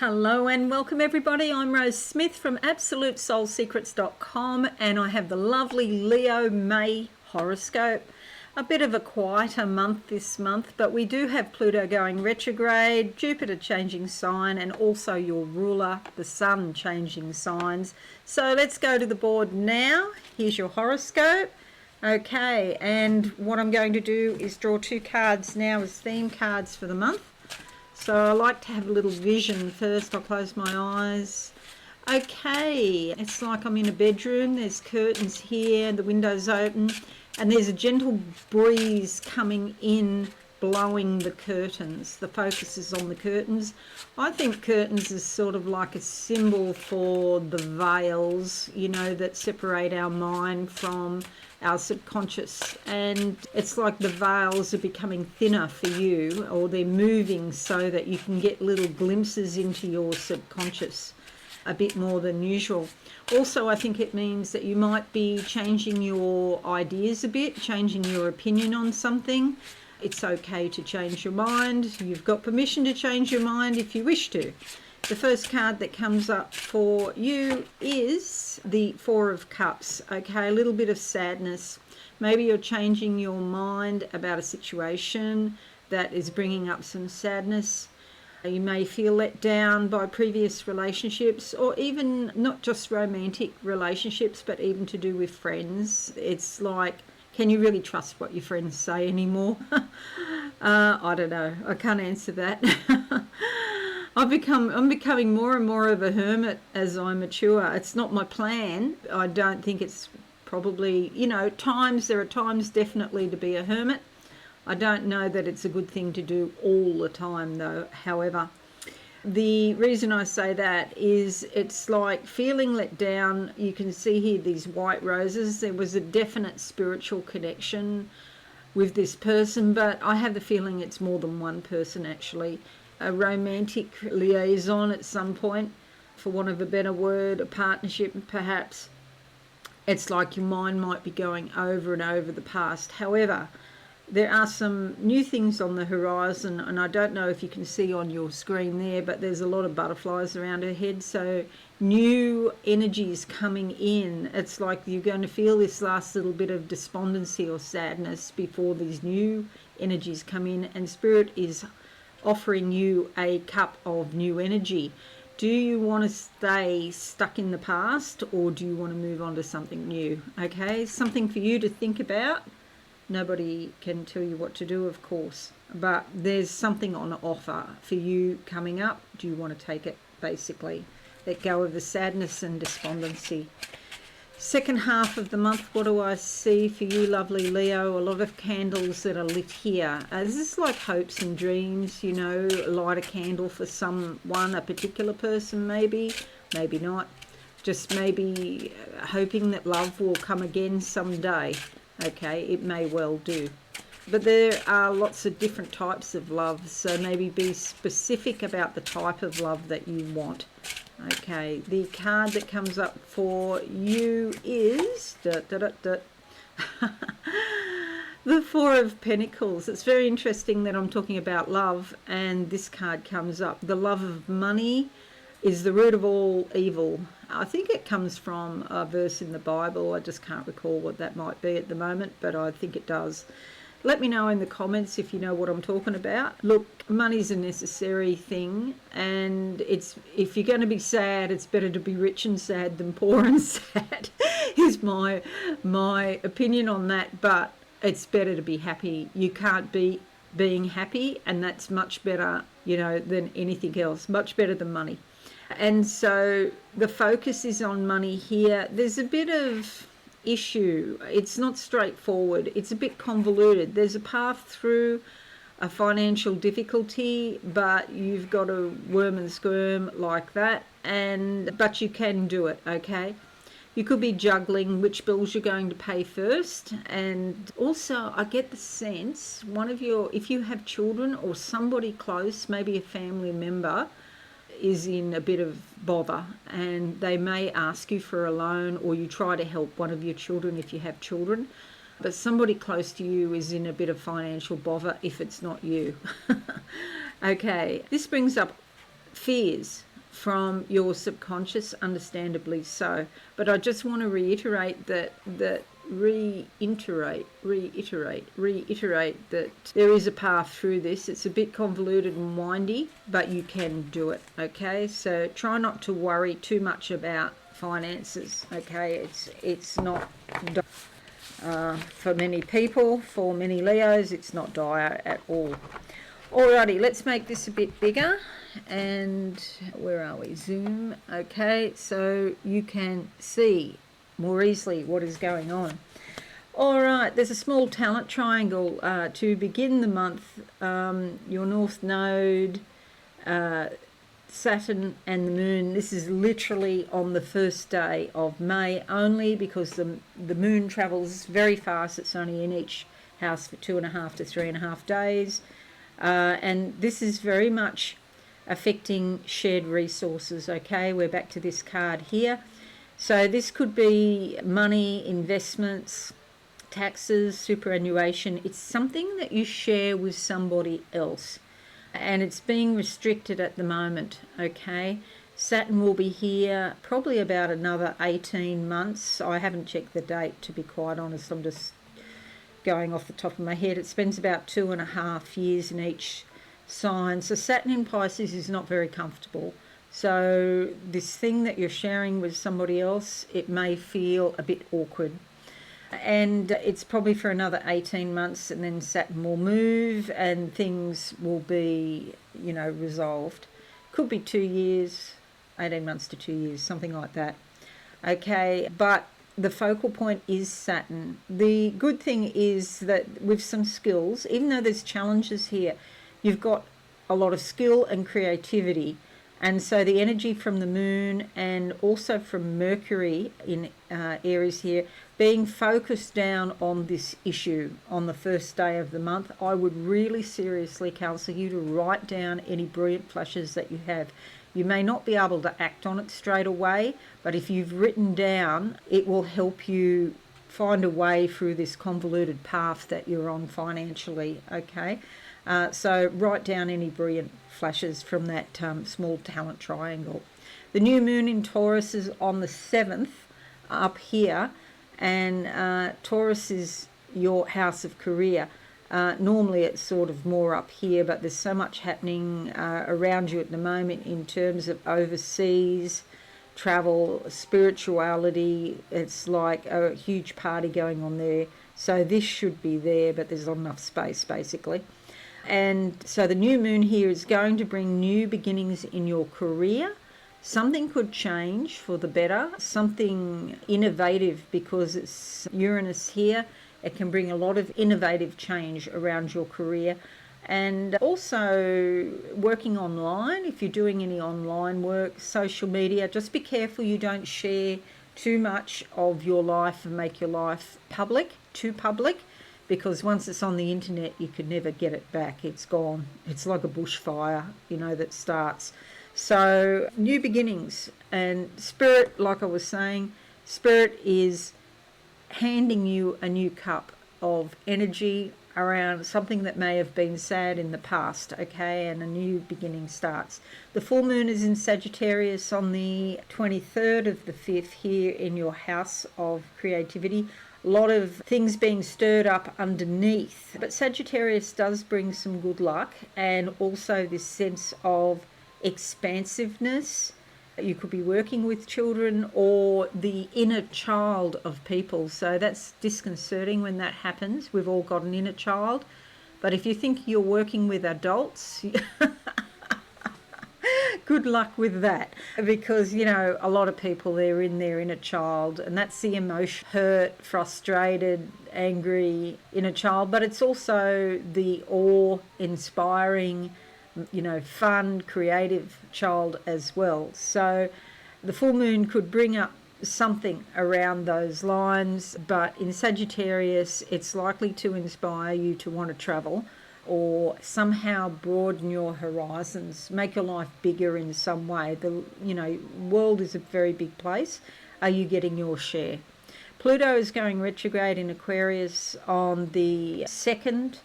Hello and welcome everybody. I'm Rose Smith from AbsoluteSoulSecrets.com and I have the lovely Leo May horoscope. A bit of a quieter month this month, but we do have Pluto going retrograde, Jupiter changing sign, and also your ruler, the Sun, changing signs. So let's go to the board now. Here's your horoscope. Okay, and what I'm going to do is draw two cards now as theme cards for the month. So I like to have a little vision first. I'll close my eyes. Okay, it's like I'm in a bedroom. There's curtains here, the window's open, and there's a gentle breeze coming in, blowing the curtains. The focus is on the curtains. I think curtains is sort of like a symbol for the veils, you know, that separate our mind from our subconscious, and it's like the veils are becoming thinner for you, or they're moving so that you can get little glimpses into your subconscious a bit more than usual. Also, I think it means that you might be changing your ideas a bit, changing your opinion on something. It's okay to change your mind. You've got permission to change your mind if you wish to. The first card that comes up for you is the Four of Cups. Okay, a little bit of sadness. Maybe you're changing your mind about a situation that is bringing up some sadness. You may feel let down by previous relationships, or even not just romantic relationships, but even to do with friends. It's like, can you really trust what your friends say anymore? I don't know. I can't answer that. I'm becoming more and more of a hermit as I mature. It's not my plan. I don't think it's probably, there are times definitely to be a hermit. I don't know that it's a good thing to do all the time though. However, the reason I say that is it's like feeling let down. You can see here these white roses. There was a definite spiritual connection with this person, but I have the feeling it's more than one person actually. A romantic liaison at some point, for want of a better word, a partnership perhaps. It's like your mind might be going over and over the past. However, there are some new things on the horizon, and I don't know if you can see on your screen there, but there's a lot of butterflies around her head. So new energies coming in. It's like you're going to feel this last little bit of despondency or sadness before these new energies come in, and Spirit is offering you a cup of new energy. Do you want to stay stuck in the past, or do you want to move on to something new? Okay, something for you to think about. Nobody can tell you what to do, of course, but there's something on offer for you coming up. Do you want to take it, basically? Let go of the sadness and despondency. Second half of the month, what do I see for you, lovely Leo? A lot of candles that are lit here. This is like hopes and dreams, light a candle for someone, a particular person maybe, maybe not. Just maybe hoping that love will come again someday. Okay, it may well do. But there are lots of different types of love, so maybe be specific about the type of love that you want. Okay, the card that comes up for you is the Four of Pentacles. It's very interesting that I'm talking about love and this card comes up. The love of money is the root of all evil. I think it comes from a verse in the Bible. I just can't recall what that might be at the moment, but I think it does. Let me know in the comments if you know what I'm talking about. Look, money's a necessary thing, and if you're going to be sad, it's better to be rich and sad than poor and sad, is my opinion on that. But it's better to be happy. You can't be being happy, and that's much better, than anything else, much better than money. And so the focus is on money here. There's a bit of issue. It's not straightforward. It's a bit convoluted. There's a path through a financial difficulty, but you've got to worm and squirm like that, but you can do it. Okay, you could be juggling which bills you're going to pay first. And also I get the sense if you have children or somebody close, maybe a family member, is in a bit of bother, and they may ask you for a loan, or you try to help one of your children if you have children, but somebody close to you is in a bit of financial bother if it's not you. Okay, this brings up fears. from your subconscious, understandably so. But I just want to reiterate that that there is a path through this. It's a bit convoluted and windy, but you can do it, okay? So try not to worry too much about finances, okay? It's not for many people, for many Leos, it's not dire at all. Alrighty, let's make this a bit bigger. And where are we? Zoom. Okay, so you can see more easily what is going on. All right, there's a small talent triangle to begin the month. Your North Node, Saturn and the Moon. This is literally on the first day of May only, because the Moon travels very fast. It's only in each house for 2.5 to 3.5 days. And this is very much affecting shared resources, okay? We're back to this card here. So this could be money, investments, taxes, superannuation. It's something that you share with somebody else, and it's being restricted at the moment, okay? Saturn will be here probably about another 18 months. I haven't checked the date, to be quite honest. I'm just going off the top of my head. It spends about 2.5 years in each sign. So Saturn in Pisces is not very comfortable. So this thing that you're sharing with somebody else, it may feel a bit awkward. And it's probably for another 18 months, and then Saturn will move and things will be, resolved. Could be 2 years, 18 months to 2 years, something like that. Okay, but the focal point is Saturn. The good thing is that with some skills, even though there's challenges here, you've got a lot of skill and creativity. And so the energy from the Moon and also from Mercury in Aries here, being focused down on this issue on the first day of the month, I would really seriously counsel you to write down any brilliant flashes that you have. You may not be able to act on it straight away, but if you've written down, it will help you find a way through this convoluted path that you're on financially, okay? So write down any brilliant flashes from that small talent triangle. The new moon in Taurus is on the 7th up here, and Taurus is your house of career. Normally it's sort of more up here, but there's so much happening around you at the moment in terms of overseas travel, spirituality. It's like a huge party going on there. So this should be there, but there's not enough space basically. And so the new moon here is going to bring new beginnings in your career. Something could change for the better, something innovative, because it's Uranus here. It can bring a lot of innovative change around your career. And also working online, if you're doing any online work, social media, just be careful you don't share too much of your life and make your life too public. Because once it's on the internet, you can never get it back. It's gone. It's like a bushfire, that starts. So new beginnings. And Spirit, like I was saying, Spirit is handing you a new cup of energy around something that may have been sad in the past, okay, and a new beginning starts. The full moon is in Sagittarius on the 23rd of the 5th here in your house of creativity. A lot of things being stirred up underneath. But Sagittarius does bring some good luck, and also this sense of expansiveness. You could be working with children or the inner child of people. So that's disconcerting when that happens. We've all got an inner child. But if you think you're working with adults, good luck with that, because a lot of people, they're in their inner child, and that's the emotion, hurt, frustrated, angry inner child. But it's also the awe-inspiring, fun, creative child as well. So the full moon could bring up something around those lines, but in Sagittarius it's likely to inspire you to want to travel or somehow broaden your horizons, make your life bigger in some way. The world is a very big place. Are you getting your share? Pluto is going retrograde in Aquarius on the 2nd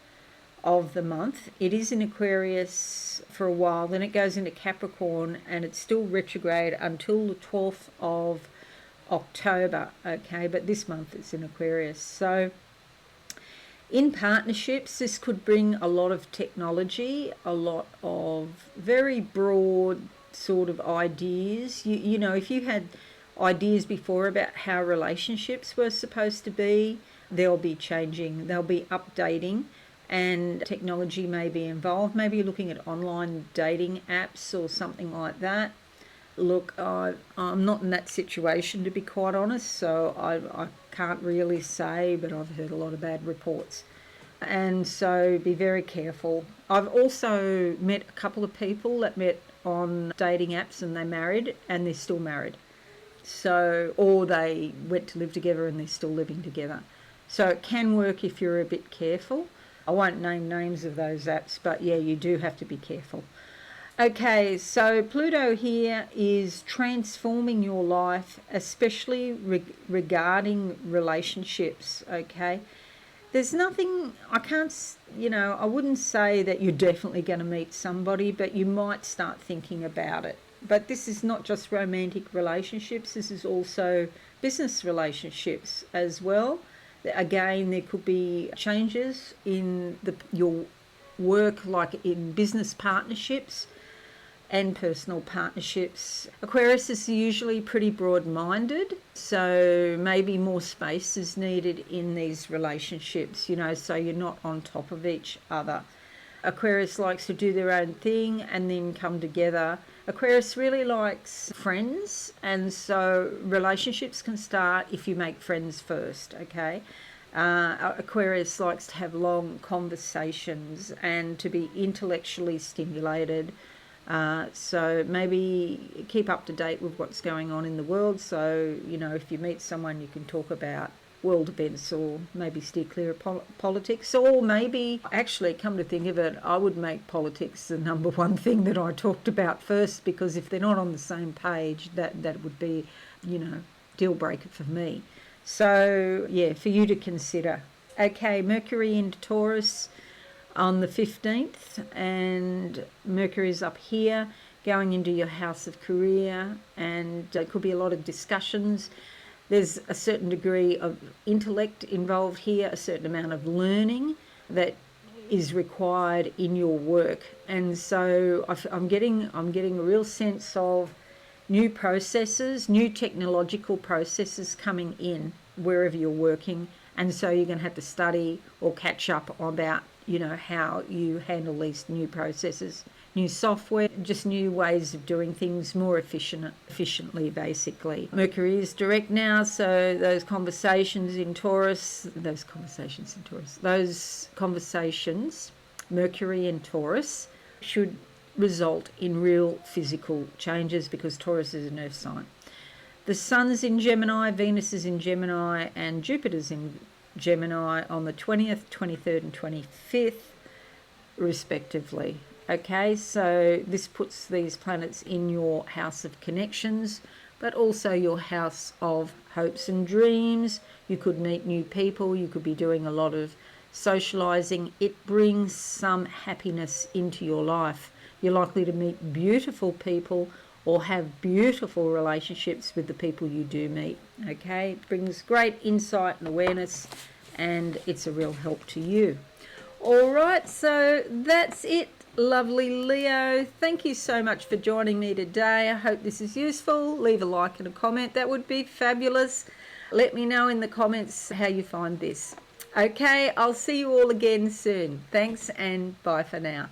of the month. It is in Aquarius for a while, then it goes into Capricorn, and it's still retrograde until the 12th of October, okay, but this month it's in Aquarius. So in partnerships, this could bring a lot of technology, a lot of very broad sort of ideas. You know, if you had ideas before about how relationships were supposed to be, they'll be changing, they'll be updating, and technology may be involved. Maybe you're looking at online dating apps or something like that. Look, I'm not in that situation, to be quite honest, so I can't really say, but I've heard a lot of bad reports. And so be very careful. I've also met a couple of people that met on dating apps and they married and they're still married. So, or they went to live together and they're still living together. So it can work if you're a bit careful. I won't name names of those apps, but yeah, you do have to be careful. Okay, so Pluto here is transforming your life, especially regarding relationships, okay? There's nothing, I wouldn't say that you're definitely going to meet somebody, but you might start thinking about it. But this is not just romantic relationships, this is also business relationships as well. Again, there could be changes in your work, like in business partnerships and personal partnerships. Aquarius is usually pretty broad-minded, so maybe more space is needed in these relationships, so you're not on top of each other. Aquarius likes to do their own thing and then come together. Aquarius really likes friends, and so relationships can start if you make friends first, okay? Aquarius likes to have long conversations and to be intellectually stimulated. So maybe keep up to date with what's going on in the world. So, if you meet someone, you can talk about world events, or maybe steer clear of politics. Or maybe, actually, come to think of it, I would make politics the number one thing that I talked about first, because if they're not on the same page, that would be, deal breaker for me. So, yeah, for you to consider. Okay, Mercury into Taurus on the 15th, and Mercury is up here going into your house of career, and there could be a lot of discussions. There's a certain degree of intellect involved here, a certain amount of learning that is required in your work, and so I'm getting a real sense of new processes, new technological processes coming in wherever you're working, and so you're going to have to study or catch up about how you handle these new processes, new software, just new ways of doing things more efficiently, basically. Mercury is direct now, so those conversations, Mercury and Taurus, should result in real physical changes, because Taurus is an earth sign. The Sun's in Gemini, Venus is in Gemini, and Jupiter's in Gemini on the 20th, 23rd and 25th respectively. Okay, so this puts these planets in your house of connections, but also your house of hopes and dreams. You could meet new people, you could be doing a lot of socializing. It brings some happiness into your life. You're likely to meet beautiful people or have beautiful relationships with the people you do meet. Okay, it brings great insight and awareness, and it's a real help to you. All right, so that's it, lovely Leo. Thank you so much for joining me today. I hope this is useful. Leave a like and a comment. That would be fabulous. Let me know in the comments how you find this. Okay, I'll see you all again soon. Thanks, and bye for now.